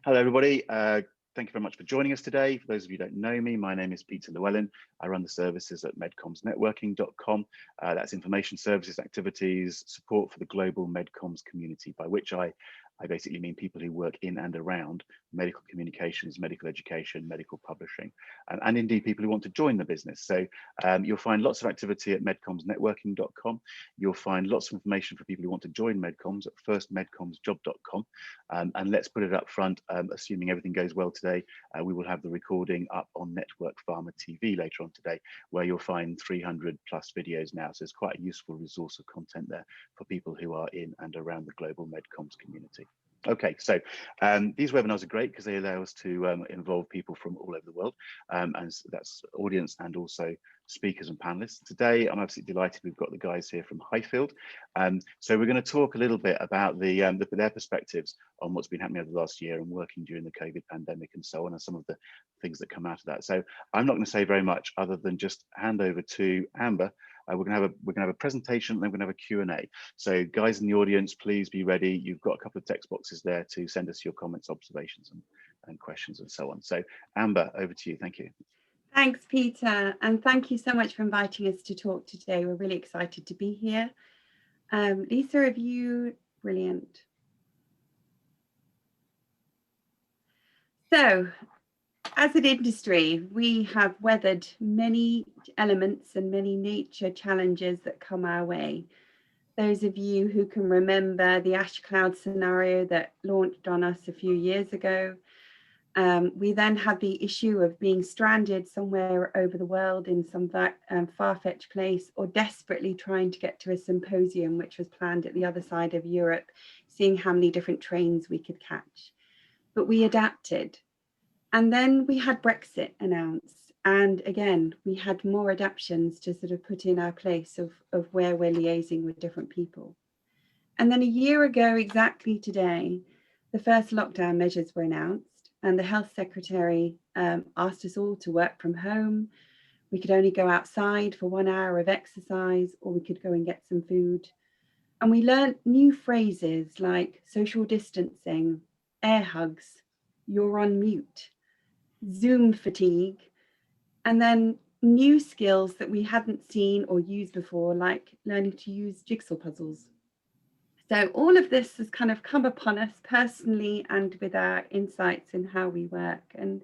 Hello, everybody. Thank you very much for joining us today. For those of you who don't know me, my name is Peter Llewellyn. I run the services at medcommsnetworking.com. That's information services, activities, support for the global medcoms community, by which I basically mean people who work in and around medical communications, medical education, medical publishing, and indeed people who want to join the business. So you'll find lots of activity at medcommsnetworking.com. You'll find lots of information for people who want to join medcoms at firstmedcomsjob.com. And let's put it up front, assuming everything goes well today, we will have the recording up on NetworkPharma TV later on today, where you'll find 300 plus videos now. So it's quite a useful resource of content there for people who are in and around the global medcoms community. Okay, so these webinars are great because they allow us to involve people from all over the world, and that's audience and also speakers and panelists. Today, I'm absolutely delighted we've got the guys here from Highfield. So we're going to talk a little bit about their perspectives on what's been happening over the last year and working during the COVID pandemic and so on, and some of the things that come out of that. So I'm not going to say very much other than just hand over to Amber. We're gonna have a presentation and then we're gonna have a Q&A. So guys in the audience, please be ready. You've got a couple of text boxes there to send us your comments, observations, and questions and so on. So Amber, over to you. Thank you. Thanks, Peter, and thank you so much for inviting us to talk today. We're really excited to be here. Lisa, have you? Brilliant. So, as an industry, we have weathered many elements and many nature challenges that come our way. Those of you who can remember the ash cloud scenario that launched on us a few years ago, we then had the issue of being stranded somewhere over the world in some far-fetched place, or desperately trying to get to a symposium which was planned at the other side of Europe, seeing how many different trains we could catch. But we adapted. And then we had Brexit announced. And again, we had more adaptations to sort of put in our place of where we're liaising with different people. And then a year ago, exactly today, the first lockdown measures were announced, and the health secretary asked us all to work from home. We could only go outside for 1 hour of exercise, or we could go and get some food. And we learned new phrases like social distancing, air hugs, you're on mute, Zoom fatigue, and then new skills that we hadn't seen or used before, like learning to use jigsaw puzzles. So all of this has kind of come upon us personally and with our insights in how we work. And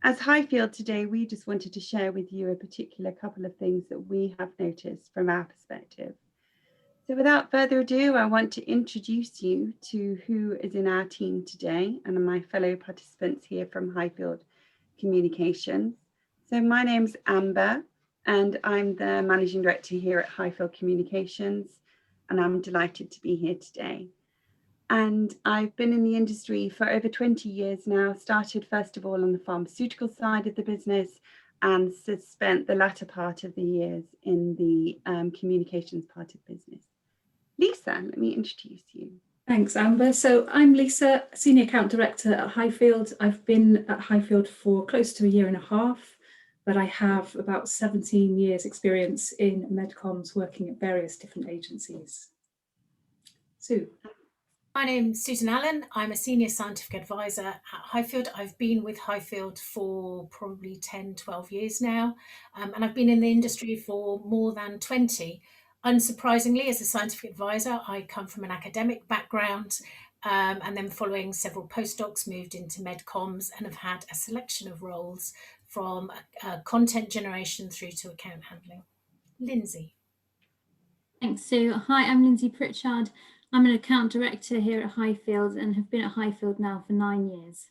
as Highfield today, we just wanted to share with you a particular couple of things that we have noticed from our perspective. So without further ado, I want to introduce you to who is in our team today and my fellow participants here from Highfield Communications. So my name's Amber, and I'm the Managing Director here at Highfield Communications, and I'm delighted to be here today. And I've been in the industry for over 20 years now, started first of all on the pharmaceutical side of the business, and spent the latter part of the years in the communications part of business. Lisa, let me introduce you. Thanks, Amber. So I'm Lisa, Senior Account Director at Highfield. I've been at Highfield for close to 1.5 years, but I have about 17 years experience in medcoms, working at various different agencies. Sue. My name's Susan Allen. I'm a Senior Scientific Advisor at Highfield. I've been with Highfield for probably 10, 12 years now, and I've been in the industry for more than 20. Unsurprisingly, as a scientific advisor, I come from an academic background, and then following several postdocs, moved into medcoms and have had a selection of roles from content generation through to account handling. Lindsey. Thanks, Sue. Hi, I'm Lindsey Pritchard. I'm an account director here at Highfield and have been at Highfield now for 9 years.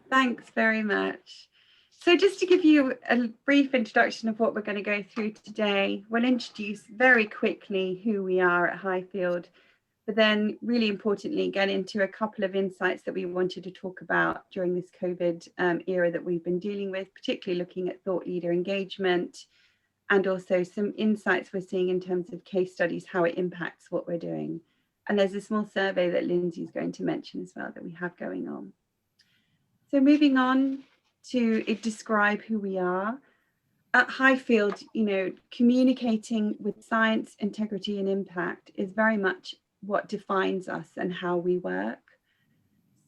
Thanks very much. So just to give you a brief introduction of what we're going to go through today, we'll introduce very quickly who we are at Highfield, but then really importantly, get into a couple of insights that we wanted to talk about during this COVID era that we've been dealing with, particularly looking at thought leader engagement, and also some insights we're seeing in terms of case studies, how it impacts what we're doing. And there's a small survey that Lindsey is going to mention as well that we have going on. So moving on to describe who we are. At Highfield, communicating with science, integrity, and impact is very much what defines us and how we work.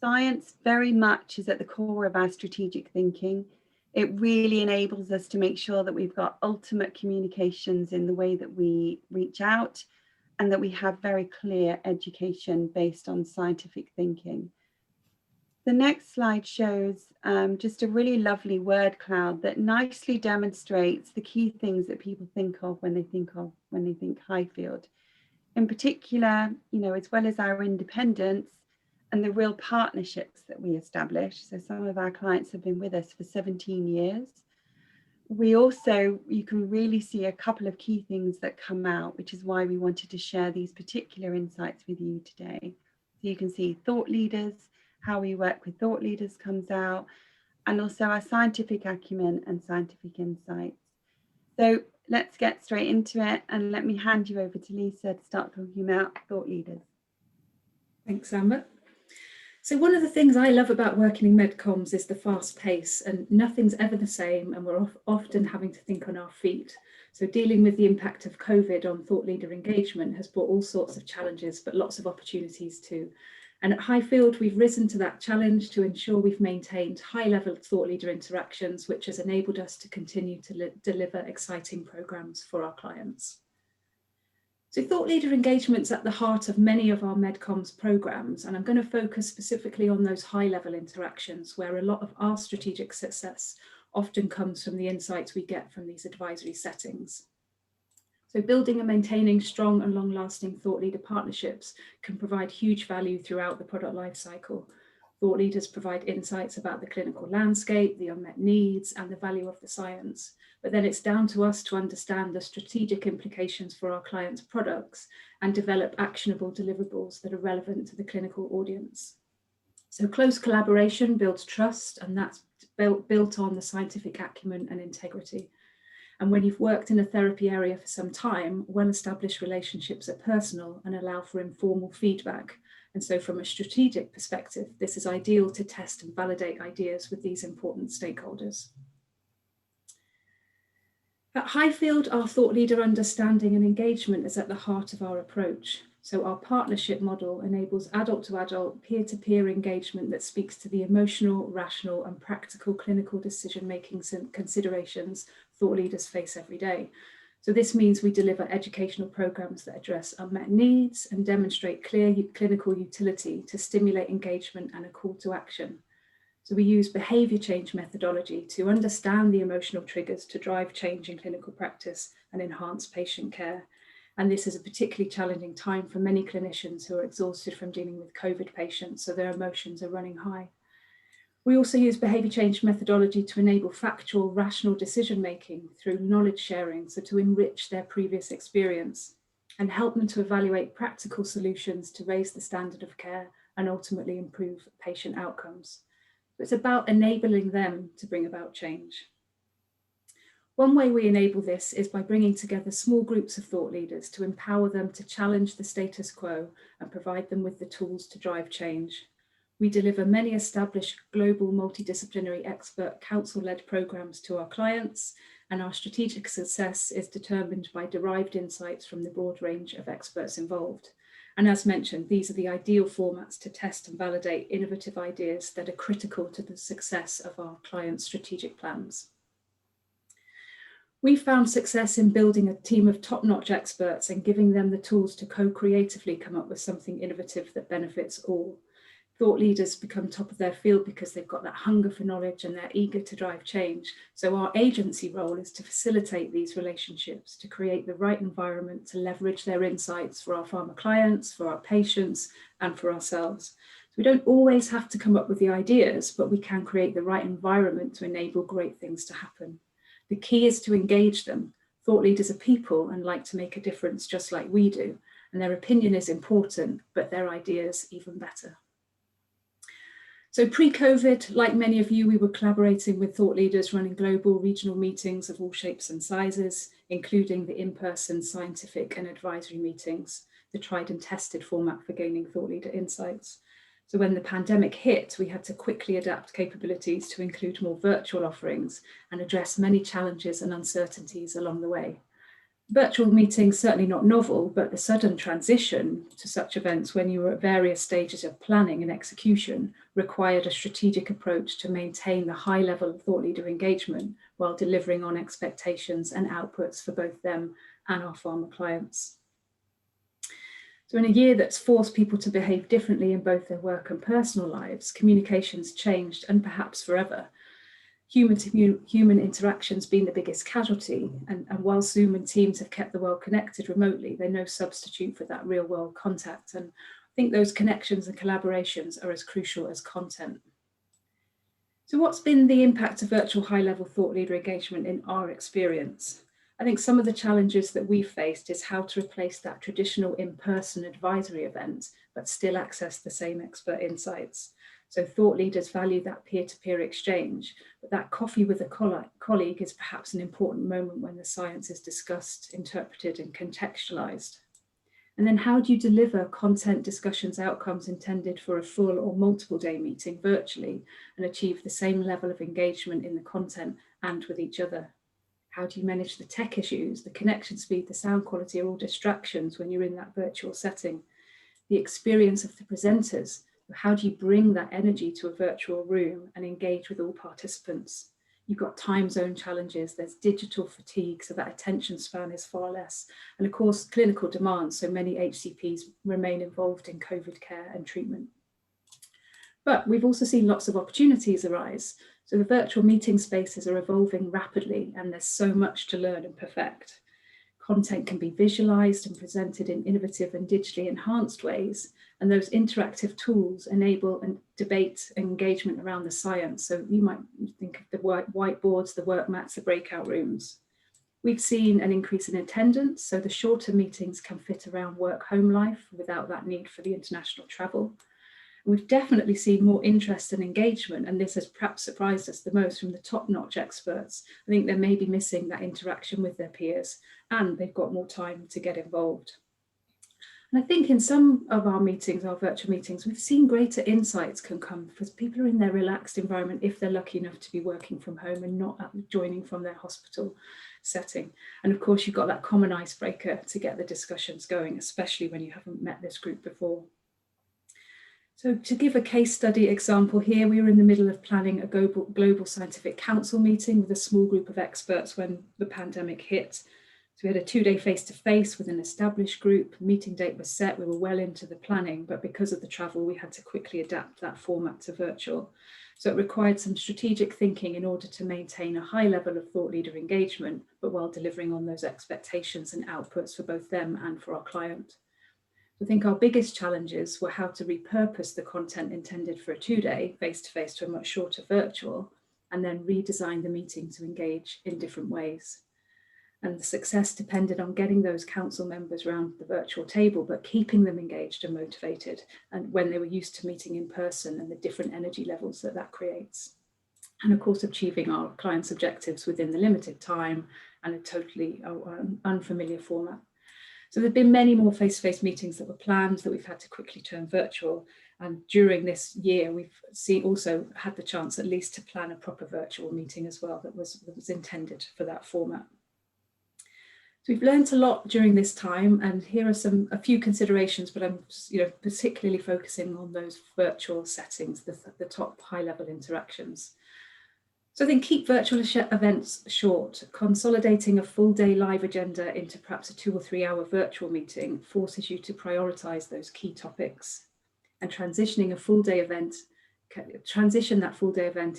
Science very much is at the core of our strategic thinking. It really enables us to make sure that we've got ultimate communications in the way that we reach out, and that we have very clear education based on scientific thinking. The next slide shows just a really lovely word cloud that nicely demonstrates the key things that people think of when they think Highfield. In particular, as well as our independence and the real partnerships that we establish. So some of our clients have been with us for 17 years. You can really see a couple of key things that come out, which is why we wanted to share these particular insights with you today. So you can see thought leaders, how we work with thought leaders comes out, and also our scientific acumen and scientific insights. So let's get straight into it, and let me hand you over to Lisa to start talking about thought leaders. Thanks, Amber. So one of the things I love about working in MedComms is the fast pace, and nothing's ever the same, and we're often having to think on our feet. So dealing with the impact of COVID on thought leader engagement has brought all sorts of challenges, but lots of opportunities too. And at Highfield, we've risen to that challenge to ensure we've maintained high-level thought leader interactions, which has enabled us to continue to deliver exciting programs for our clients. So thought leader engagement's at the heart of many of our MedComms programs, and I'm going to focus specifically on those high-level interactions where a lot of our strategic success often comes from the insights we get from these advisory settings. So building and maintaining strong and long-lasting thought leader partnerships can provide huge value throughout the product lifecycle. Thought leaders provide insights about the clinical landscape, the unmet needs, and the value of the science. But then it's down to us to understand the strategic implications for our clients' products and develop actionable deliverables that are relevant to the clinical audience. So close collaboration builds trust, and that's built on the scientific acumen and integrity. And when you've worked in a therapy area for some time, well-established relationships are personal and allow for informal feedback. And so from a strategic perspective, this is ideal to test and validate ideas with these important stakeholders. At Highfield, our thought leader understanding and engagement is at the heart of our approach. So our partnership model enables adult-to-adult, peer-to-peer engagement that speaks to the emotional, rational, and practical clinical decision-making considerations thought leaders face every day. So this means we deliver educational programs that address unmet needs and demonstrate clear clinical utility to stimulate engagement and a call to action. So we use behavior change methodology to understand the emotional triggers to drive change in clinical practice and enhance patient care. And this is a particularly challenging time for many clinicians who are exhausted from dealing with COVID patients, so their emotions are running high. We also use behavior change methodology to enable factual, rational decision-making through knowledge sharing, so to enrich their previous experience and help them to evaluate practical solutions to raise the standard of care and ultimately improve patient outcomes. It's about enabling them to bring about change. One way we enable this is by bringing together small groups of thought leaders to empower them to challenge the status quo and provide them with the tools to drive change. We deliver many established global multidisciplinary expert council-led programs to our clients, and our strategic success is determined by derived insights from the broad range of experts involved. And as mentioned, these are the ideal formats to test and validate innovative ideas that are critical to the success of our clients' strategic plans. We found success in building a team of top-notch experts and giving them the tools to co-creatively come up with something innovative that benefits all. Thought leaders become top of their field because they've got that hunger for knowledge and they're eager to drive change. So our agency role is to facilitate these relationships, to create the right environment to leverage their insights for our pharma clients, for our patients, and for ourselves. So we don't always have to come up with the ideas, but we can create the right environment to enable great things to happen. The key is to engage them. Thought leaders are people and like to make a difference just like we do. And their opinion is important, but their ideas even better. So pre-COVID, like many of you, we were collaborating with thought leaders running global regional meetings of all shapes and sizes, including the in-person scientific and advisory meetings, the tried and tested format for gaining thought leader insights. So when the pandemic hit, we had to quickly adapt capabilities to include more virtual offerings and address many challenges and uncertainties along the way. Virtual meetings, certainly not novel, but the sudden transition to such events when you were at various stages of planning and execution required a strategic approach to maintain the high level of thought leader engagement while delivering on expectations and outputs for both them and our pharma clients. So in a year that's forced people to behave differently in both their work and personal lives, communications changed, and perhaps forever. Human interaction's been the biggest casualty, and while Zoom and Teams have kept the world connected remotely, they're no substitute for that real world contact. And I think those connections and collaborations are as crucial as content. So what's been the impact of virtual high-level thought leader engagement in our experience? I think some of the challenges that we've faced is how to replace that traditional in-person advisory event, but still access the same expert insights. So thought leaders value that peer-to-peer exchange, but that coffee with a colleague is perhaps an important moment when the science is discussed, interpreted, and contextualized. And then how do you deliver content discussions outcomes intended for a full or multiple day meeting virtually and achieve the same level of engagement in the content and with each other? How do you manage the tech issues, the connection speed, the sound quality are all distractions when you're in that virtual setting? The experience of the presenters, how do you bring that energy to a virtual room and engage with all participants? You've got time zone challenges, there's digital fatigue, so that attention span is far less. And of course, clinical demands, so many HCPs remain involved in COVID care and treatment. But we've also seen lots of opportunities arise. So the virtual meeting spaces are evolving rapidly, and there's so much to learn and perfect. Content can be visualized and presented in innovative and digitally enhanced ways. And those interactive tools enable debate and engagement around the science. So you might think of the whiteboards, the work mats, the breakout rooms. We've seen an increase in attendance. So the shorter meetings can fit around work-home life without that need for the international travel. We've definitely seen more interest and engagement, and this has perhaps surprised us the most from the top-notch experts. I think they may be missing that interaction with their peers, and they've got more time to get involved. And I think in some of our meetings, our virtual meetings, we've seen greater insights can come because people are in their relaxed environment if they're lucky enough to be working from home and not joining from their hospital setting. And of course, you've got that common icebreaker to get the discussions going, especially when you haven't met this group before. So to give a case study example here, we were in the middle of planning a global scientific council meeting with a small group of experts when the pandemic hit. So we had a 2-day face-to-face with an established group. Meeting date was set, we were well into the planning, but because of the travel, we had to quickly adapt that format to virtual. So it required some strategic thinking in order to maintain a high level of thought leader engagement, but while delivering on those expectations and outputs for both them and for our client. I think our biggest challenges were how to repurpose the content intended for a 2-day face-to-face to a much shorter virtual, and then redesign the meeting to engage in different ways. And the success depended on getting those council members around the virtual table, but keeping them engaged and motivated, and when they were used to meeting in person and the different energy levels that that creates. And of course, achieving our clients' objectives within the limited time and a totally unfamiliar format. So there've been many more face-to-face meetings that were planned that we've had to quickly turn virtual. And during this year, we've also had the chance at least to plan a proper virtual meeting as well that was intended for that format. So we've learned a lot during this time, and here are a few considerations, but I'm particularly focusing on those virtual settings, the top high-level interactions. So I think keep virtual events short. Consolidating a full day live agenda into perhaps a 2 or 3 hour virtual meeting forces you to prioritize those key topics. And transition that full day event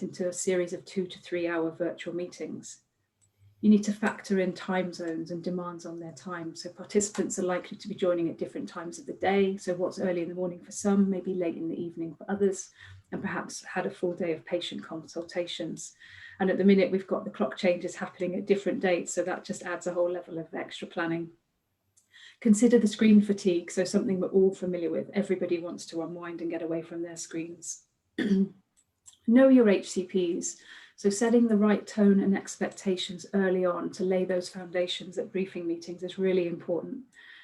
into a series of 2 to 3 hour virtual meetings. You need to factor in time zones and demands on their time. So participants are likely to be joining at different times of the day. So what's early in the morning for some, maybe late in the evening for others, and perhaps had a full day of patient consultations. And at the minute, we've got the clock changes happening at different dates. So that just adds a whole level of extra planning. Consider the screen fatigue. So something we're all familiar with. Everybody wants to unwind and get away from their screens. Know your HCPs. So setting the right tone and expectations early on to lay those foundations at briefing meetings is really important.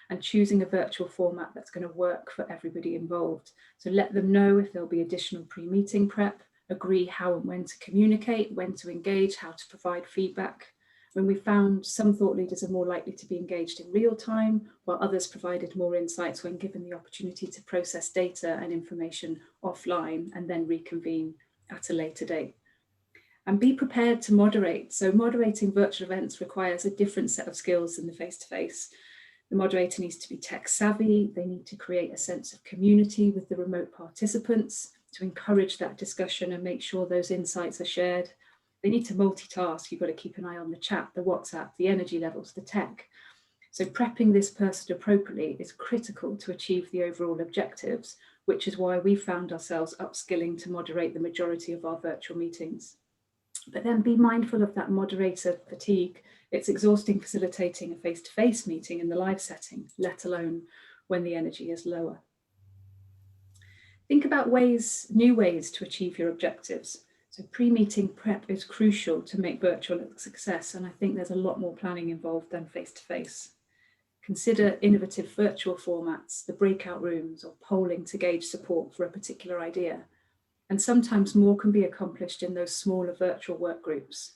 And choosing a virtual format that's going to work for everybody involved. So let them know if there'll be additional pre-meeting prep, agree how and when to communicate, when to engage, how to provide feedback, when we found some thought leaders are more likely to be engaged in real time, while others provided more insights when given the opportunity to process data and information offline and then reconvene at a later date. And be prepared to moderate. So moderating virtual events requires a different set of skills than the face-to-face. The moderator needs to be tech savvy. They need to create a sense of community with the remote participants to encourage that discussion and make sure those insights are shared. They need to multitask. You've got to keep an eye on the chat, the WhatsApp, the energy levels, the tech. So prepping this person appropriately is critical to achieve the overall objectives, which is why we found ourselves upskilling to moderate the majority of our virtual meetings. But then be mindful of that moderator fatigue. It's exhausting facilitating a face-to-face meeting in the live setting, let alone when the energy is lower. Think about new ways to achieve your objectives. So pre-meeting prep is crucial to make virtual a success, and I think there's a lot more planning involved than face-to-face. Consider innovative virtual formats, the breakout rooms, or polling to gauge support for a particular idea. And sometimes more can be accomplished in those smaller virtual work groups.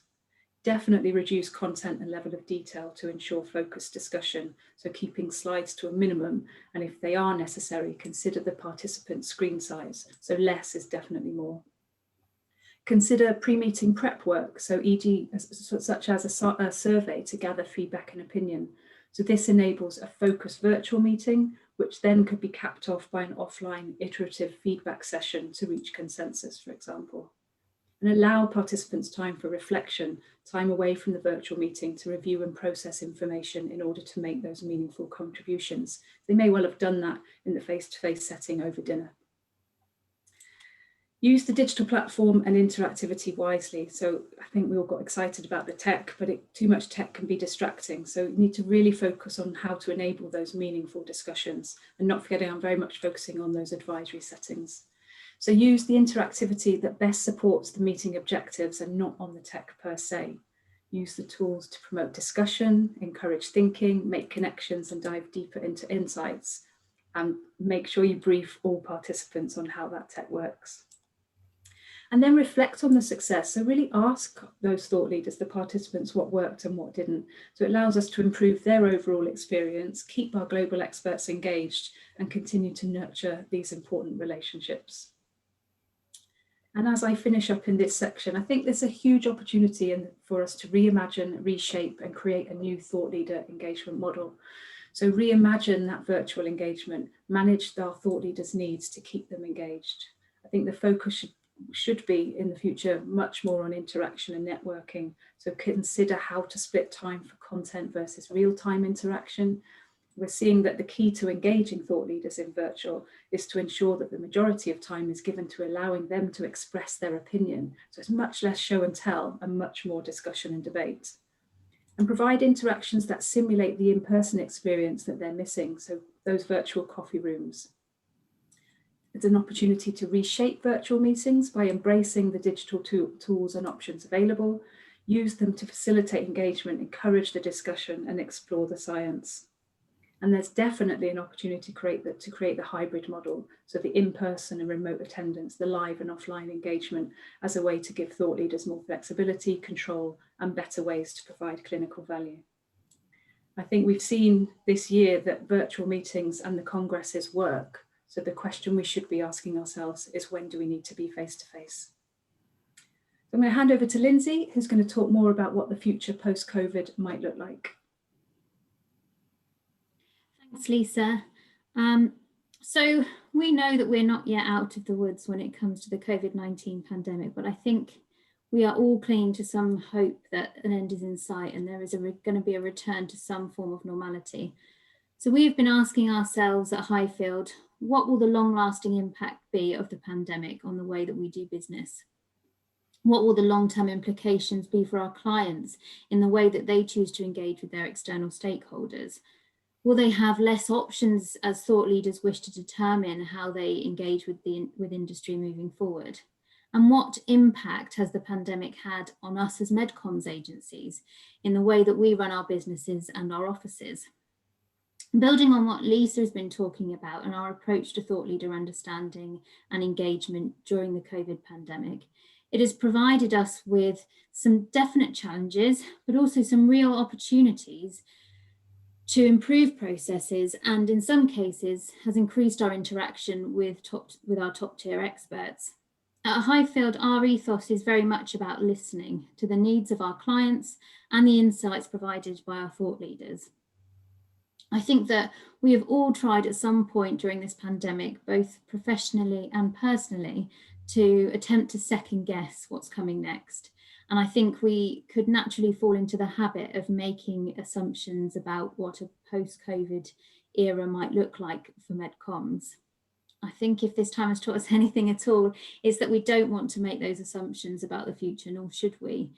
Definitely reduce content and level of detail to ensure focused discussion, so keeping slides to a minimum, and if they are necessary, consider the participant screen size, so less is definitely more. Consider pre-meeting prep work, so e.g. such as a survey to gather feedback and opinion. So this enables a focused virtual meeting, which then could be capped off by an offline iterative feedback session to reach consensus, for example. And allow participants time for reflection, time away from the virtual meeting to review and process information in order to make those meaningful contributions. They may well have done that in the face-to-face setting over dinner. Use the digital platform and interactivity wisely. So I think we all got excited about the tech, but too much tech can be distracting. So you need to really focus on how to enable those meaningful discussions, and not forgetting I'm very much focusing on those advisory settings. So use the interactivity that best supports the meeting objectives and not on the tech per se. Use the tools to promote discussion, encourage thinking, make connections and dive deeper into insights, and make sure you brief all participants on how that tech works. And then reflect on the success. So really ask those thought leaders, the participants, what worked and what didn't. So it allows us to improve their overall experience, keep our global experts engaged, and continue to nurture these important relationships. And as I finish up in this section, I think there's a huge opportunity for us to reimagine, reshape, and create a new thought leader engagement model. So reimagine that virtual engagement, manage our thought leaders' needs to keep them engaged. I think the focus should be in the future much more on interaction and networking. So consider how to split time for content versus real-time interaction. We're seeing that the key to engaging thought leaders in virtual is to ensure that the majority of time is given to allowing them to express their opinion. So it's much less show and tell and much more discussion and debate. And provide interactions that simulate the in-person experience that they're missing. So those virtual coffee rooms. It's an opportunity to reshape virtual meetings by embracing the digital tools and options available, use them to facilitate engagement, encourage the discussion, and explore the science. And there's definitely an opportunity to create the hybrid model, so the in-person and remote attendance, the live and offline engagement, as a way to give thought leaders more flexibility, control, and better ways to provide clinical value. I think we've seen this year that virtual meetings and the congresses work. So the question we should be asking ourselves is, when do we need to be face-to-face? So I'm going to hand over to Lindsey, who's going to talk more about what the future post-COVID might look like. Thanks, Lisa. So we know that we're not yet out of the woods when it comes to the COVID-19 pandemic, but I think we are all clinging to some hope that an end is in sight and there is going to be a return to some form of normality. So we have been asking ourselves at Highfield, what will the long-lasting impact be of the pandemic on the way that we do business? What will the long-term implications be for our clients in the way that they choose to engage with their external stakeholders? Will they have less options as thought leaders wish to determine how they engage with industry moving forward? And what impact has the pandemic had on us as MedComms agencies in the way that we run our businesses and our offices? Building on what Lisa has been talking about and our approach to thought leader understanding and engagement during the COVID pandemic, It has provided us with some definite challenges, but also some real opportunities to improve processes, and in some cases has increased our interaction with our top tier experts. At Highfield, our ethos is very much about listening to the needs of our clients and the insights provided by our thought leaders. I think that we have all tried at some point during this pandemic, both professionally and personally, to attempt to second guess what's coming next. And I think we could naturally fall into the habit of making assumptions about what a post-COVID era might look like for MedComms. I think if this time has taught us anything at all, is that we don't want to make those assumptions about the future, nor should we.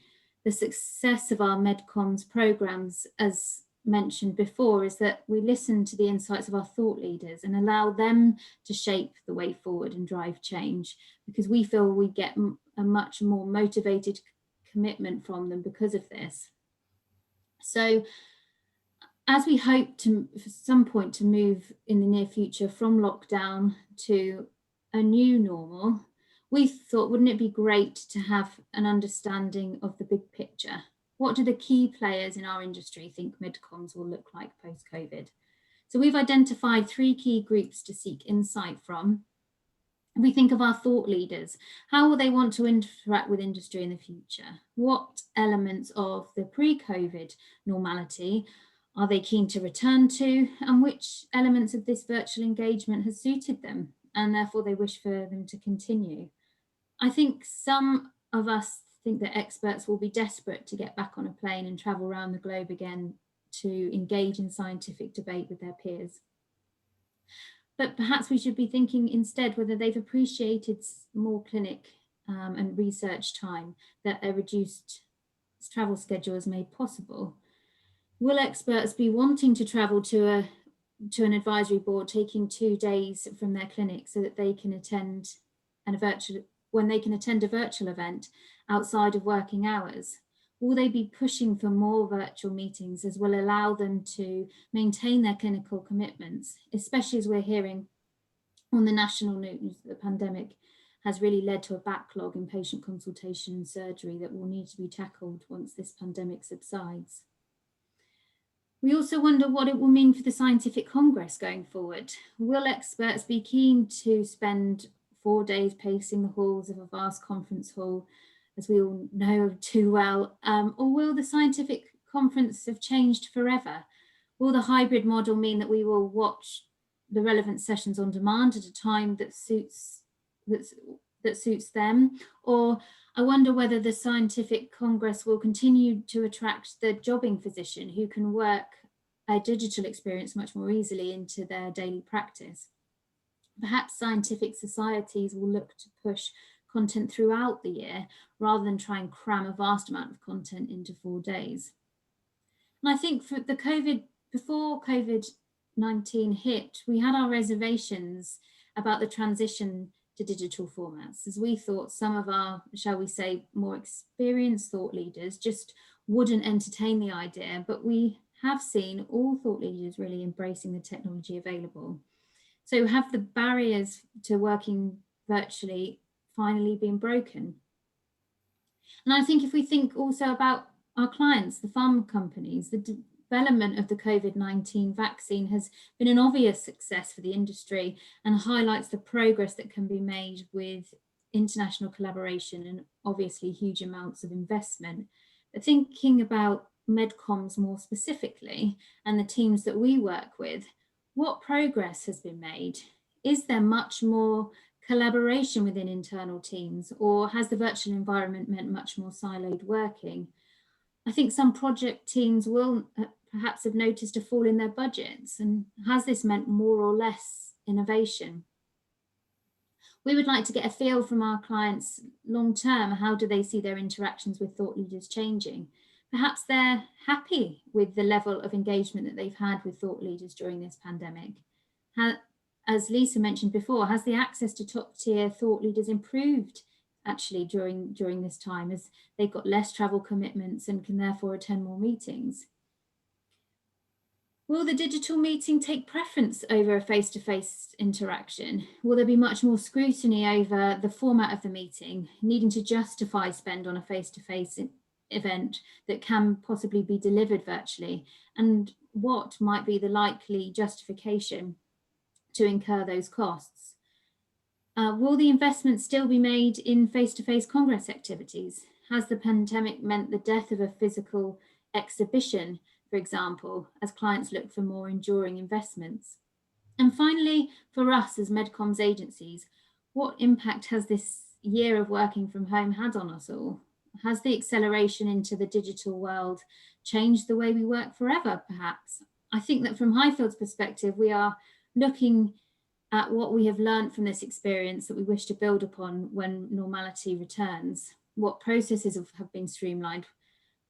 The success of our MedComms programs, as mentioned before, is that we listen to the insights of our thought leaders and allow them to shape the way forward and drive change, because we feel we get a much more motivated commitment from them because of this. So as we hope to, for some point, to move in the near future from lockdown to a new normal, we thought, wouldn't it be great to have an understanding of the big picture? What do the key players in our industry think MedComms will look like post-COVID? So we've identified 3 key groups to seek insight from. We think of our thought leaders. How will they want to interact with industry in the future? What elements of the pre-COVID normality are they keen to return to, and which elements of this virtual engagement has suited them and therefore they wish for them to continue? I think some of us think that experts will be desperate to get back on a plane and travel around the globe again to engage in scientific debate with their peers. But perhaps we should be thinking instead whether they've appreciated more clinic and research time that a reduced travel schedule has made possible. Will experts be wanting to travel to an advisory board, taking 2 days from their clinic so that they can attend a virtual event outside of working hours? Will they be pushing for more virtual meetings as will allow them to maintain their clinical commitments, especially as we're hearing on the national news that the pandemic has really led to a backlog in patient consultation and surgery that will need to be tackled once this pandemic subsides? We also wonder what it will mean for the scientific congress going forward. Will experts be keen to spend 4 days pacing the halls of a vast conference hall, as we all know too well, or will the scientific conference have changed forever? Will the hybrid model mean that we will watch the relevant sessions on demand at a time that suits them? Or I wonder whether the scientific congress will continue to attract the jobbing physician who can work a digital experience much more easily into their daily practice. Perhaps scientific societies will look to push content throughout the year rather than try and cram a vast amount of content into 4 days. And I think for before COVID-19 hit, we had our reservations about the transition to digital formats, as we thought some of our, shall we say, more experienced thought leaders just wouldn't entertain the idea, but we have seen all thought leaders really embracing the technology available. So have the barriers to working virtually finally been broken? And I think if we think also about our clients, the pharma companies, the development of the COVID-19 vaccine has been an obvious success for the industry and highlights the progress that can be made with international collaboration and obviously huge amounts of investment. But thinking about MedComms more specifically and the teams that we work with, what progress has been made? Is there much more collaboration within internal teams, or has the virtual environment meant much more siloed working? I think some project teams will perhaps have noticed a fall in their budgets, and has this meant more or less innovation? We would like to get a feel from our clients long term. How do they see their interactions with thought leaders changing? Perhaps they're happy with the level of engagement that they've had with thought leaders during this pandemic. As Lisa mentioned before, has the access to top tier thought leaders improved actually during this time, as they've got less travel commitments and can therefore attend more meetings? Will the digital meeting take preference over a face-to-face interaction? Will there be much more scrutiny over the format of the meeting, needing to justify spend on a face-to-face event that can possibly be delivered virtually? And what might be the likely justification to incur those costs? Will the investment still be made in face-to-face congress activities? Has the pandemic meant the death of a physical exhibition, for example, as clients look for more enduring investments? And finally, for us as MedComms agencies, what impact has this year of working from home had on us all? Has the acceleration into the digital world changed the way we work forever, perhaps? I think that from Highfield's perspective, we are looking at what we have learned from this experience that we wish to build upon when normality returns. What processes have been streamlined?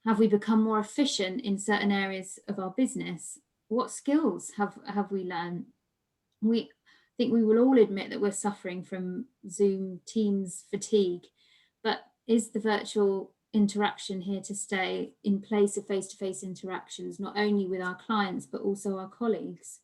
Have we become more efficient in certain areas of our business? What skills have we learned? I think we will all admit that we're suffering from Zoom Teams fatigue, but is the virtual interaction here to stay in place of face-to-face interactions, not only with our clients, but also our colleagues?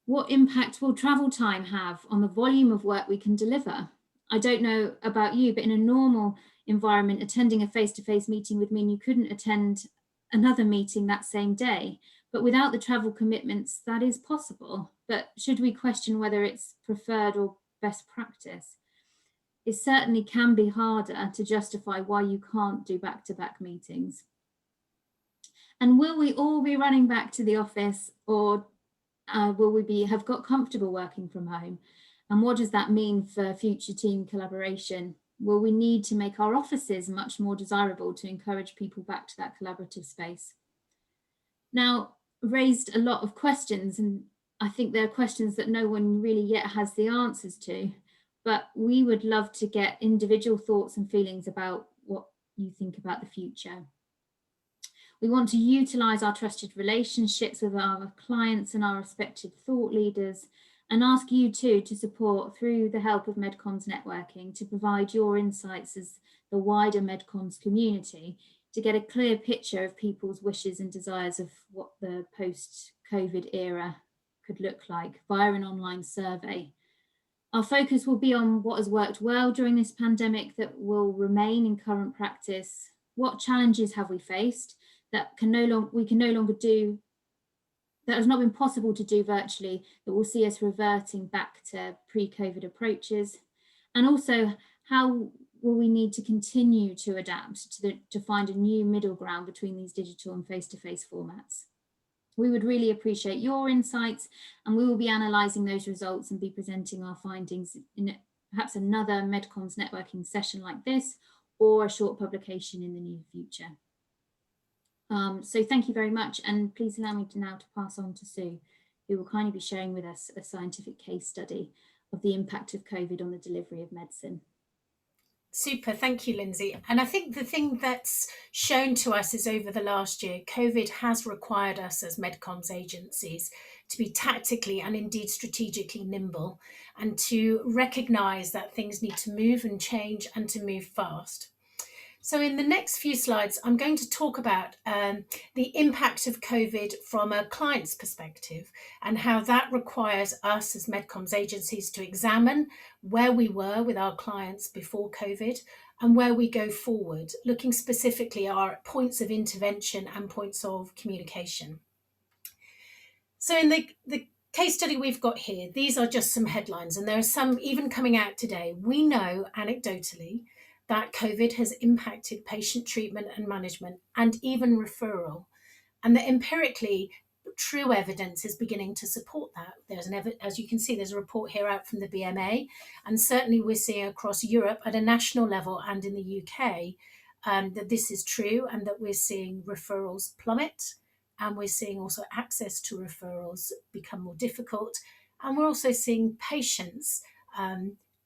What impact will travel time have on the volume of work we can deliver? I don't know about you, but in a normal environment, attending a face-to-face meeting would mean you couldn't attend another meeting that same day. But without the travel commitments, that is possible. But should we question whether it's preferred or best practice? It certainly can be harder to justify why you can't do back-to-back meetings. And will we all be running back to the office, or will we have got comfortable working from home? And what does that mean for future team collaboration? Will we need to make our offices much more desirable to encourage people back to that collaborative space? Now, raised a lot of questions, and I think there are questions that no one really yet has the answers to, but we would love to get individual thoughts and feelings about what you think about the future. We want to utilise our trusted relationships with our clients and our respected thought leaders, and ask you too to support through the help of MedComms networking to provide your insights as the wider MedComms community to get a clear picture of people's wishes and desires of what the post-COVID era could look like via an online survey. Our focus will be on what has worked well during this pandemic that will remain in current practice. What challenges have we faced that we can no longer do, that has not been possible to do virtually, that will see us reverting back to pre-COVID approaches? And also, how will we need to continue to adapt to find a new middle ground between these digital and face-to-face formats? We would really appreciate your insights, and we will be analysing those results and be presenting our findings in perhaps another MedComms networking session like this, or a short publication in the near future. So thank you very much, and please allow me now to pass on to Sue, who will kindly be sharing with us a scientific case study of the impact of COVID on the delivery of medicine. Super, thank you, Lindsey. And I think the thing that's shown to us is over the last year, COVID has required us as MedComms agencies to be tactically and indeed strategically nimble, and to recognise that things need to move and change and to move fast. So in the next few slides, I'm going to talk about the impact of COVID from a client's perspective, and how that requires us as MedComms agencies to examine where we were with our clients before COVID and where we go forward, looking specifically at our points of intervention and points of communication. So in the case study we've got here, these are just some headlines, and there are some even coming out today. We know anecdotally that COVID has impacted patient treatment and management, and even referral, and that empirically true evidence is beginning to support that. There's as you can see, there's a report here out from the BMA, and certainly we're seeing across Europe at a national level and in the UK that this is true, and that we're seeing referrals plummet, and we're seeing also access to referrals become more difficult, and we're also seeing patients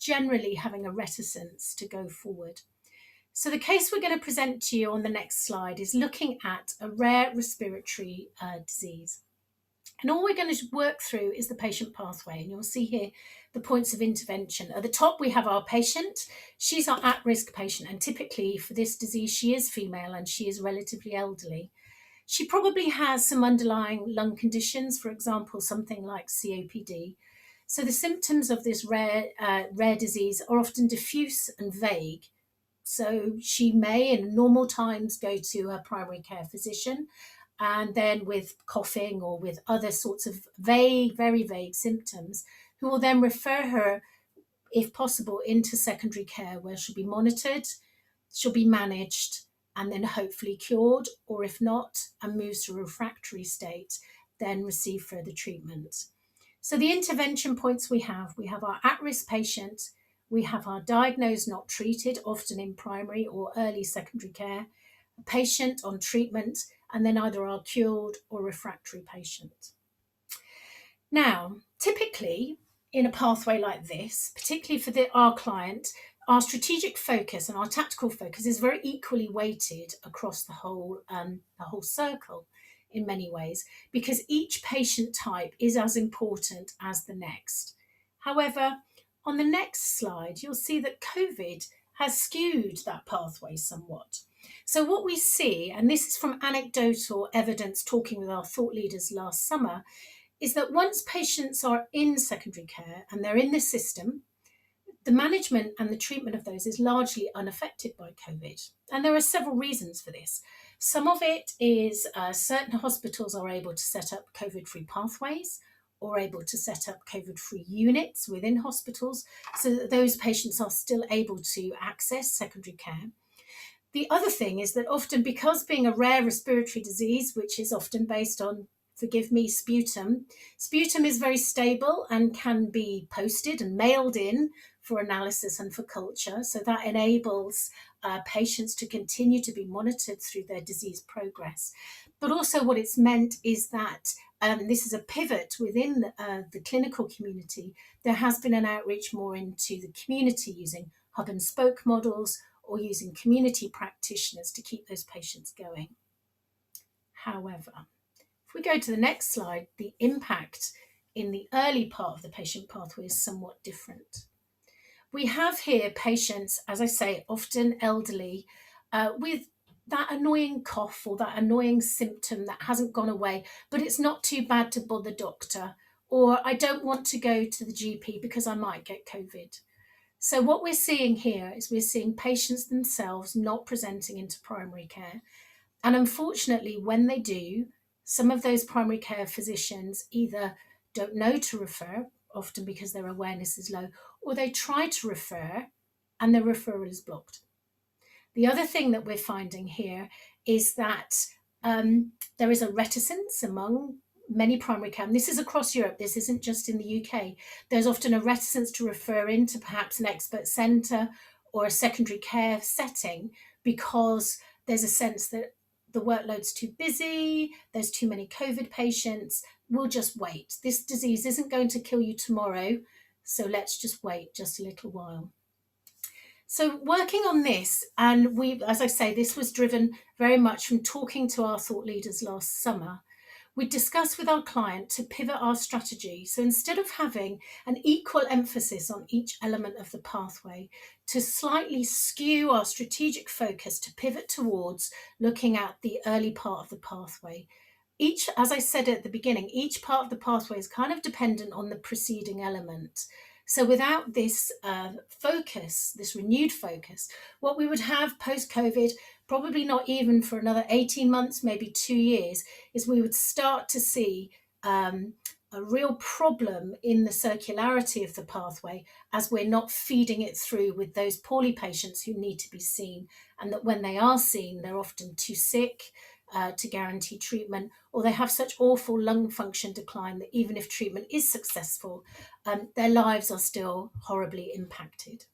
generally having a reticence to go forward. So the case we're going to present to you on the next slide is looking at a rare respiratory disease. And all we're going to work through is the patient pathway. And you'll see here the points of intervention. At the top, we have our patient. She's our at-risk patient. And typically for this disease, she is female and she is relatively elderly. she probably has some underlying lung conditions, for example, something like COPD. So the symptoms of this rare disease are often diffuse and vague. So she may, in normal times, go to her primary care physician, and then with coughing or with other sorts of vague, very vague symptoms, who will then refer her, if possible, into secondary care, where she'll be monitored, she'll be managed, and then hopefully cured, or if not, and moves to a refractory state, then receive further treatment. So the intervention points we have our at-risk patient, we have our diagnosed not treated, often in primary or early secondary care, a patient on treatment, and then either our cured or refractory patient. Now, typically in a pathway like this, particularly for our client, our strategic focus and our tactical focus is very equally weighted across the whole circle in many ways, because each patient type is as important as the next. However, on the next slide, you'll see that COVID has skewed that pathway somewhat. So what we see, and this is from anecdotal evidence talking with our thought leaders last summer, is that once patients are in secondary care and they're in the system, the management and the treatment of those is largely unaffected by COVID. And there are several reasons for this. Some of it is certain hospitals are able to set up COVID-free pathways or able to set up COVID-free units within hospitals so that those patients are still able to access secondary care. The other thing is that often, because being a rare respiratory disease, which is often based on, forgive me, sputum is very stable and can be posted and mailed in for analysis and for culture. So that enables patients to continue to be monitored through their disease progress. But also what it's meant is that this is a pivot within the clinical community. There has been an outreach more into the community using hub and spoke models or using community practitioners to keep those patients going. However, if we go to the next slide, the impact in the early part of the patient pathway is somewhat different. We have here patients, as I say, often elderly, with that annoying cough or that annoying symptom that hasn't gone away, but it's not too bad to bother doctor, or I don't want to go to the GP because I might get COVID. So what we're seeing here is we're seeing patients themselves not presenting into primary care. And unfortunately, when they do, some of those primary care physicians either don't know to refer, often because their awareness is low, or they try to refer and the referral is blocked. The other thing that we're finding here is that there is a reticence among many primary care, and this is across Europe, this isn't just in the UK, there's often a reticence to refer into perhaps an expert centre or a secondary care setting because there's a sense that the workload's too busy, there's too many COVID patients, we'll just wait. This disease isn't going to kill you tomorrow, so let's just wait just a little while. So working on this, and we, as I say, this was driven very much from talking to our thought leaders last summer. We discussed with our client to pivot our strategy. So instead of having an equal emphasis on each element of the pathway, to slightly skew our strategic focus to pivot towards looking at the early part of the pathway. Each, as I said at the beginning, each part of the pathway is kind of dependent on the preceding element. So without this focus, this renewed focus, what we would have post-COVID, probably not even for another 18 months, maybe 2 years, is we would start to see a real problem in the circularity of the pathway as we're not feeding it through with those poorly patients who need to be seen, and that when they are seen, they're often too sick to guarantee treatment, or they have such awful lung function decline that even if treatment is successful, their lives are still horribly impacted.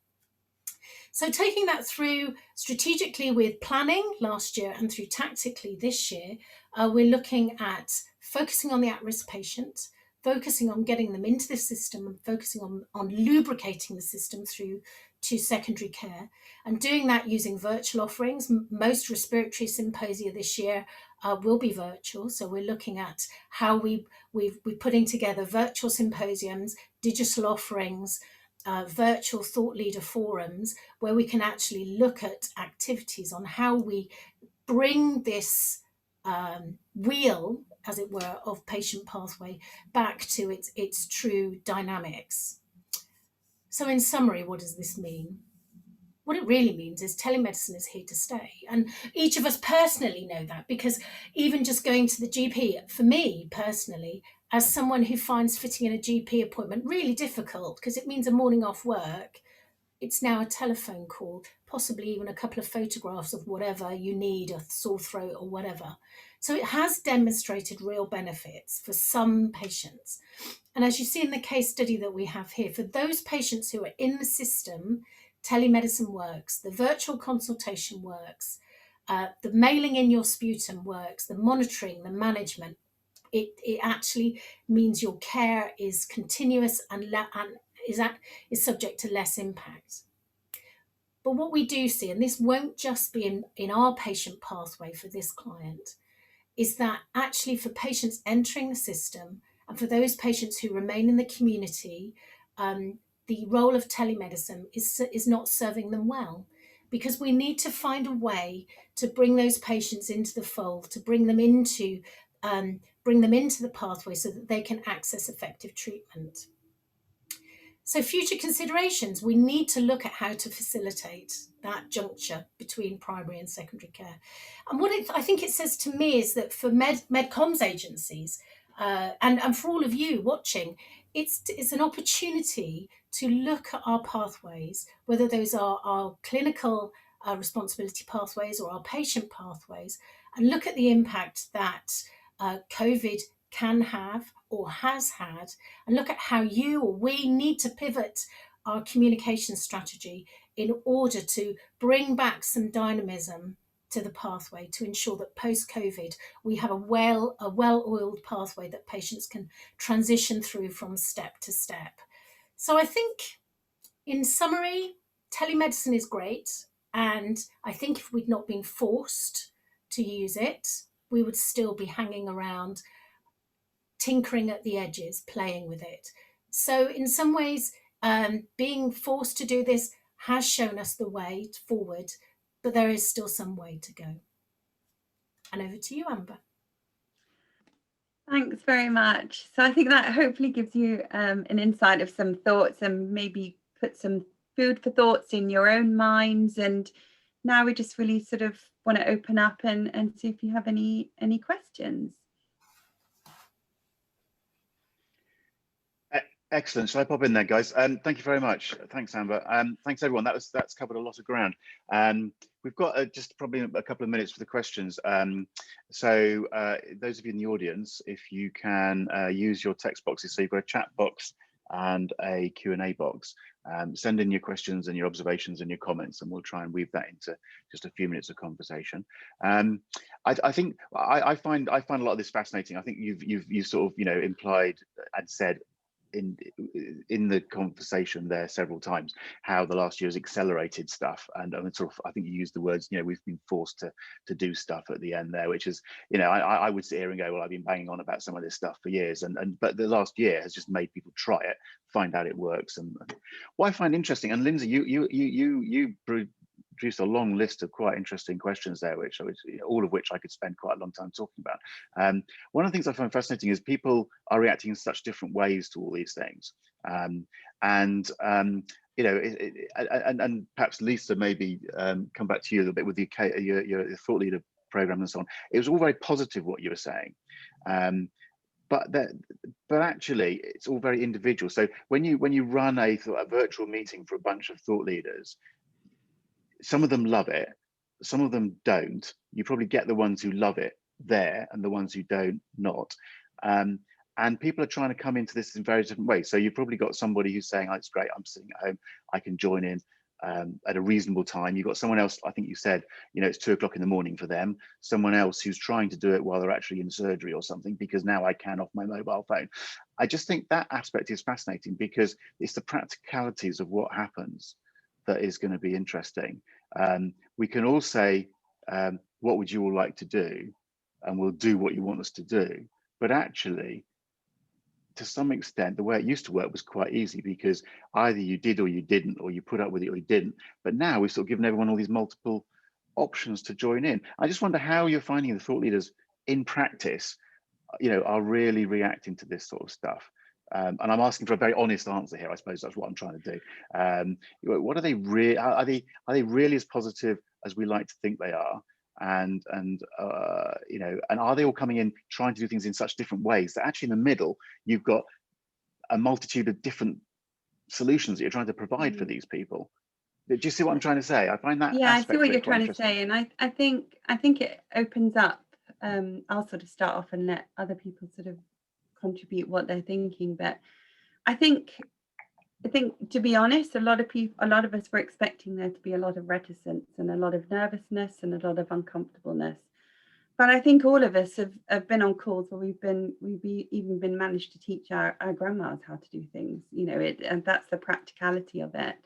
So taking that through strategically with planning last year and through tactically this year, we're looking at focusing on the at-risk patient, focusing on getting them into the system and focusing on lubricating the system through to secondary care, and doing that using virtual offerings. Most respiratory symposia this year will be virtual. So we're looking at how we're putting together virtual symposiums, digital offerings, virtual thought leader forums, where we can actually look at activities on how we bring this wheel, as it were, of patient pathway back to its true dynamics. So in summary, what does this mean? What it really means is telemedicine is here to stay. And each of us personally know that, because even just going to the GP, for me personally, as someone who finds fitting in a GP appointment really difficult because it means a morning off work, it's now a telephone call, possibly even a couple of photographs of whatever you need, a sore throat or whatever. So it has demonstrated real benefits for some patients. And as you see in the case study that we have here, for those patients who are in the system, telemedicine works, the virtual consultation works, the mailing in your sputum works, the monitoring, the management. It actually means your care is continuous and is subject to less impact. But what we do see, and this won't just be in our patient pathway for this client, is that actually for patients entering the system and for those patients who remain in the community, the role of telemedicine is not serving them well, because we need to find a way to bring those patients into the fold, to bring them into the pathway so that they can access effective treatment. So future considerations, we need to look at how to facilitate that juncture between primary and secondary care. And what I think it says to me is that for MedComms agencies and for all of you watching, it's an opportunity to look at our pathways, whether those are our clinical responsibility pathways or our patient pathways, and look at the impact that COVID can have or has had, and look at how you or we need to pivot our communication strategy in order to bring back some dynamism to the pathway, to ensure that post-COVID we have a well-oiled pathway that patients can transition through from step to step. So I think, in summary, telemedicine is great, and I think if we'd not been forced to use it, we would still be hanging around, tinkering at the edges, playing with it. So in some ways, being forced to do this has shown us the way forward, but there is still some way to go. And over to you, Amber. Thanks very much. So I think that hopefully gives you an insight of some thoughts and maybe put some food for thoughts in your own minds. And now we just really sort of want to open up and see if you have any questions. Excellent. Shall I pop in there, guys? Thank you very much. Thanks, Amber. Thanks, everyone. That's covered a lot of ground. We've got just probably a couple of minutes for the questions. So those of you in the audience, if you can use your text boxes, so you've got a chat box and a Q&A box. Send in your questions and your observations and your comments, and we'll try and weave that into just a few minutes of conversation. I think I find a lot of this fascinating. I think you've sort of implied and said in the conversation there several times how the last year has accelerated stuff, and sort of I think you used the words we've been forced to do stuff at the end there, which is I would sit here and go, well, I've been banging on about some of this stuff for years, but the last year has just made people try it, find out it works. And what I find interesting, and Lindsey, you produced a long list of quite interesting questions there, which all of which I could spend quite a long time talking about. One of the things I find fascinating is people are reacting in such different ways to all these things, and perhaps Lisa, maybe come back to you a little bit with your thought leader program and so on. It was all very positive what you were saying, but actually it's all very individual. So when you run a virtual meeting for a bunch of thought leaders, some of them love it, some of them don't. You probably get the ones who love it there and the ones who don't not. And people are trying to come into this in very different ways. So you've probably got somebody who's saying, oh, it's great, I'm sitting at home, I can join in at a reasonable time. You've got someone else, I think you said, it's 2 o'clock in the morning for them. Someone else who's trying to do it while they're actually in surgery or something, because now I can off my mobile phone. I just think that aspect is fascinating, because it's the practicalities of what happens that is going to be interesting. We can all say, what would you all like to do? And we'll do what you want us to do. But actually, to some extent, the way it used to work was quite easy, because either you did or you didn't, or you put up with it or you didn't. But now we've sort of given everyone all these multiple options to join in. I just wonder how you're finding the thought leaders in practice, are really reacting to this sort of stuff? And I'm asking for a very honest answer here. I suppose that's what I'm trying to do. What are they really? Are they really as positive as we like to think they are? And are they all coming in trying to do things in such different ways that actually in the middle you've got a multitude of different solutions that you're trying to provide for these people? Do you see what I'm trying to say? I find that I see what you're quite trying to say, and I think it opens up. I'll sort of start off and let other people sort of contribute what they're thinking, but I think to be honest, a lot of us were expecting there to be a lot of reticence and a lot of nervousness and a lot of uncomfortableness. But I think all of us have been on calls where we've even been managed to teach our grandmas how to do things, and that's the practicality of it.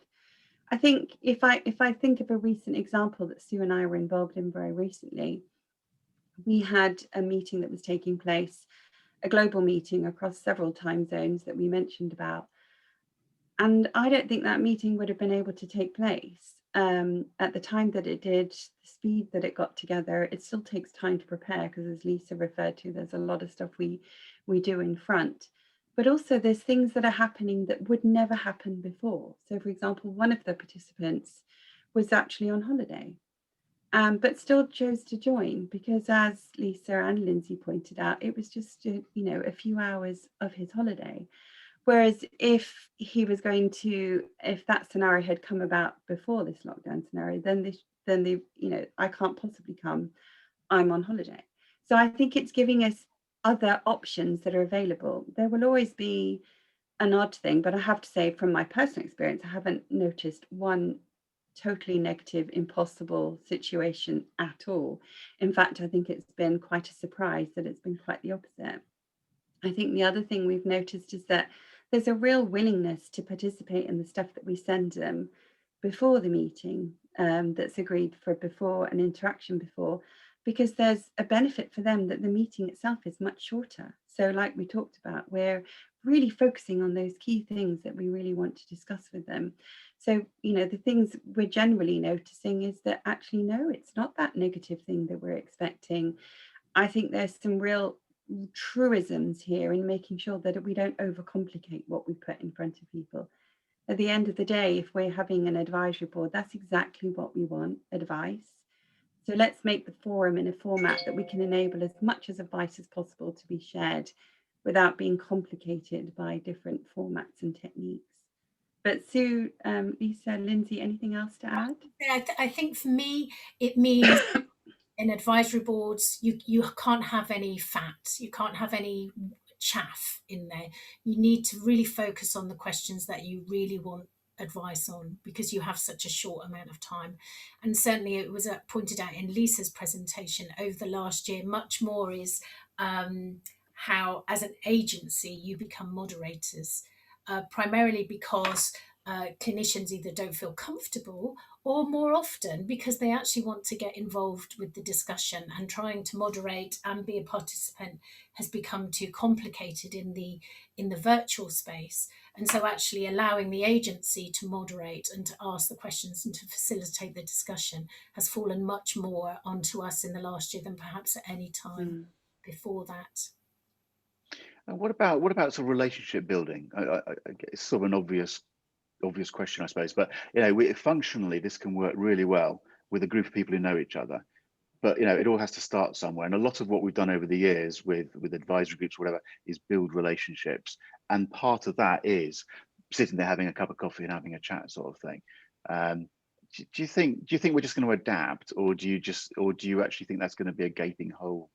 I think if I think of a recent example that Sue and I were involved in very recently, we had a meeting that was taking place, a global meeting across several time zones that we mentioned about. And I don't think that meeting would have been able to take place at the time that it did, the speed that it got together. It still takes time to prepare because, as Lisa referred to, there's a lot of stuff we do in front. But also there's things that are happening that would never happen before. So, for example, one of the participants was actually on holiday, but still chose to join because, as Lisa and Lindsey pointed out, it was just a few hours of his holiday. Whereas if that scenario had come about before this lockdown scenario, then I can't possibly come, I'm on holiday. So I think it's giving us other options that are available. There will always be an odd thing, but I have to say from my personal experience, I haven't noticed one totally negative, impossible situation at all. In fact, I think it's been quite a surprise that it's been quite the opposite. I think the other thing we've noticed is that there's a real willingness to participate in the stuff that we send them before the meeting, that's agreed for before an interaction before, because there's a benefit for them that the meeting itself is much shorter. So like we talked about, we're really focusing on those key things that we really want to discuss with them. So, the things we're generally noticing is that actually, no, it's not that negative thing that we're expecting. I think there's some real truisms here in making sure that we don't overcomplicate what we put in front of people. At the end of the day, if we're having an advisory board, that's exactly what we want, advice. So let's make the forum in a format that we can enable as much as advice as possible to be shared without being complicated by different formats and techniques. But Sue, Lisa, Lindsey, anything else to add? I think for me, it means in advisory boards, you can't have any fat, you can't have any chaff in there. You need to really focus on the questions that you really want advice on because you have such a short amount of time. And certainly it was pointed out in Lisa's presentation over the last year, much more is how as an agency you become moderators, primarily because clinicians either don't feel comfortable or more often because they actually want to get involved with the discussion, and trying to moderate and be a participant has become too complicated in the virtual space. And so actually allowing the agency to moderate and to ask the questions and to facilitate the discussion has fallen much more onto us in the last year than perhaps at any time before that. And what about sort of relationship building? It's sort of an obvious question, I suppose, but functionally this can work really well with a group of people who know each other. But it all has to start somewhere, and a lot of what we've done over the years with advisory groups, whatever, is build relationships. And part of that is sitting there having a cup of coffee and having a chat, sort of thing. Do you think we're just going to adapt, or do you actually think that's going to be a gaping hole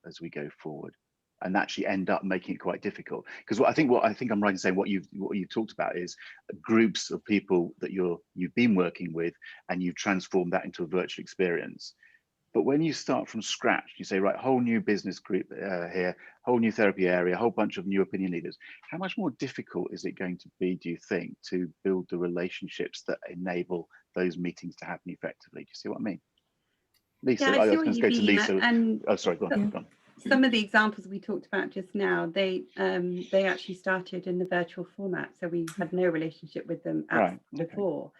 as we go forward, and actually end up making it quite difficult? Because what I think I'm right in saying what you've talked about is groups of people that you've been working with, and you've transformed that into a virtual experience. But when you start from scratch, you say, right, whole new business group here, whole new therapy area, a whole bunch of new opinion leaders. How much more difficult is it going to be, do you think, to build the relationships that enable those meetings to happen effectively? Do you see what I mean? Lisa, Yeah, I was going to go to Lisa. And oh, sorry, go on. Some of the examples we talked about just now, they actually started in the virtual format, so we had no relationship with them before.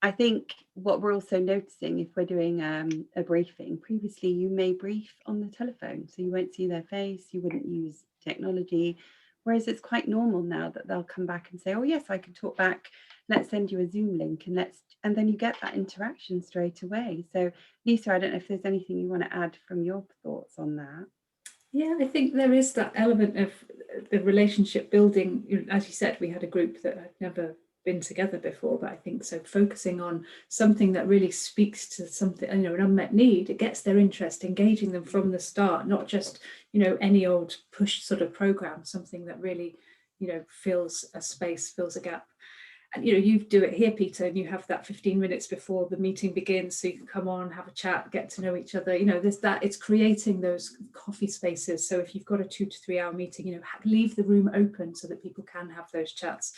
I think what we're also noticing, if we're doing a briefing, previously you may brief on the telephone, so you won't see their face, you wouldn't use technology, whereas it's quite normal now that they'll come back and say, oh yes, I can talk back, let's send you a Zoom link, and then you get that interaction straight away. So Lisa, I don't know if there's anything you want to add from your thoughts on that. Yeah, I think there is that element of the relationship building. As you said, we had a group that had never been together before, but I think so focusing on something that really speaks to something, an unmet need, it gets their interest, engaging them from the start, not just any old push sort of program, something that really fills a space, fills a gap. And you do it here, Peter, and you have that 15 minutes before the meeting begins, so you can come on, have a chat, get to know each other. It's creating those coffee spaces. So if you've got a 2 to 3 hour meeting, leave the room open so that people can have those chats.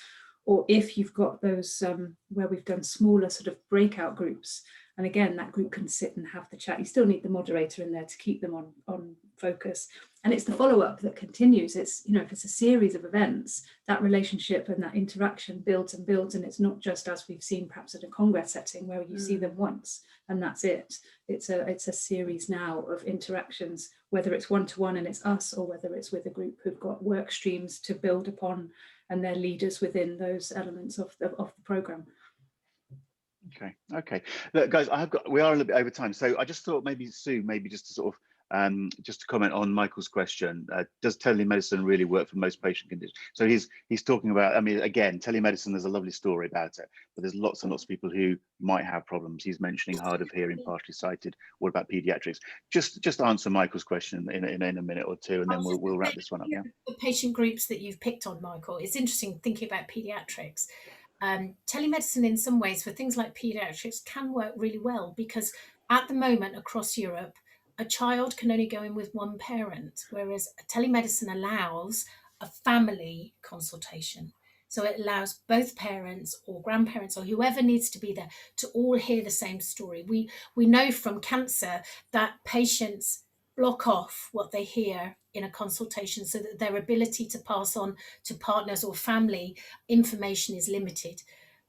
Or if you've got those where we've done smaller sort of breakout groups, and again, that group can sit and have the chat. You still need the moderator in there to keep them on focus. And it's the follow-up that continues. It's, if it's a series of events, that relationship and that interaction builds and builds. And it's not just, as we've seen perhaps at a congress setting, where you see them once and that's it. It's a series now of interactions, whether it's one-to-one and it's us, or whether it's with a group who've got work streams to build upon and they're leaders within those elements of the program. Okay. Look, guys, we are a little bit over time, so I just thought maybe Sue, just to sort of just to comment on Michael's question, does telemedicine really work for most patient conditions? So he's talking about, I mean, again, telemedicine, there's a lovely story about it, but there's lots and lots of people who might have problems. He's mentioning hard of hearing, partially sighted. What about pediatrics? Just answer Michael's question in a minute or two, and then we'll wrap this one up. Yeah. The patient groups that you've picked on, Michael, it's interesting thinking about pediatrics. Telemedicine in some ways for things like pediatrics can work really well, because at the moment across Europe, a child can only go in with one parent, whereas telemedicine allows a family consultation. So it allows both parents or grandparents or whoever needs to be there to all hear the same story. We know from cancer that patients block off what they hear in a consultation so that their ability to pass on to partners or family information is limited.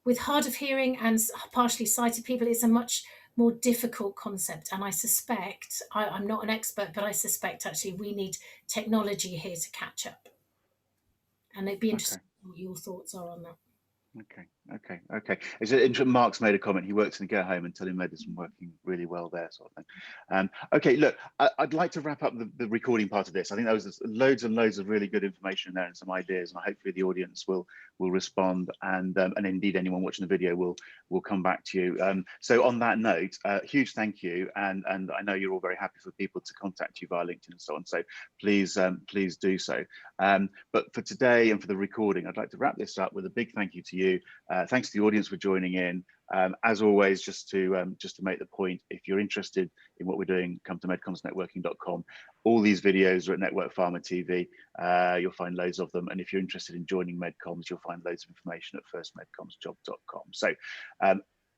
With hard of hearing and partially sighted people, it's a much more difficult concept. And I suspect, I'm not an expert, but I suspect actually we need technology here to catch up. And it'd be interesting what your thoughts are on that. Okay. Is it interesting? Mark's made a comment. He works in the care home and telemedicine working really well there, sort of thing. Okay, look, I'd like to wrap up the recording part of this. I think there was loads and loads of really good information there and some ideas, and hopefully the audience will respond, and indeed anyone watching the video will come back to you. So on that note, huge thank you, and I know you're all very happy for people to contact you via LinkedIn and so on. So please do so. But for today and for the recording, I'd like to wrap this up with a big thank you to you. Thanks to the audience for joining in. As always, just to make the point, if you're interested in what we're doing, come to medcommsnetworking.com. All these videos are at NetworkPharma TV. You'll find loads of them. And if you're interested in joining MedComms, you'll find loads of information at firstmedcommsjob.com. So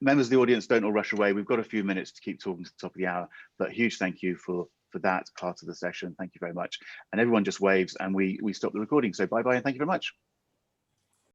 members of the audience, don't all rush away. We've got a few minutes to keep talking to the top of the hour, but huge thank you for that part of the session. Thank you very much. And everyone just waves and we stop the recording. So bye-bye and thank you very much.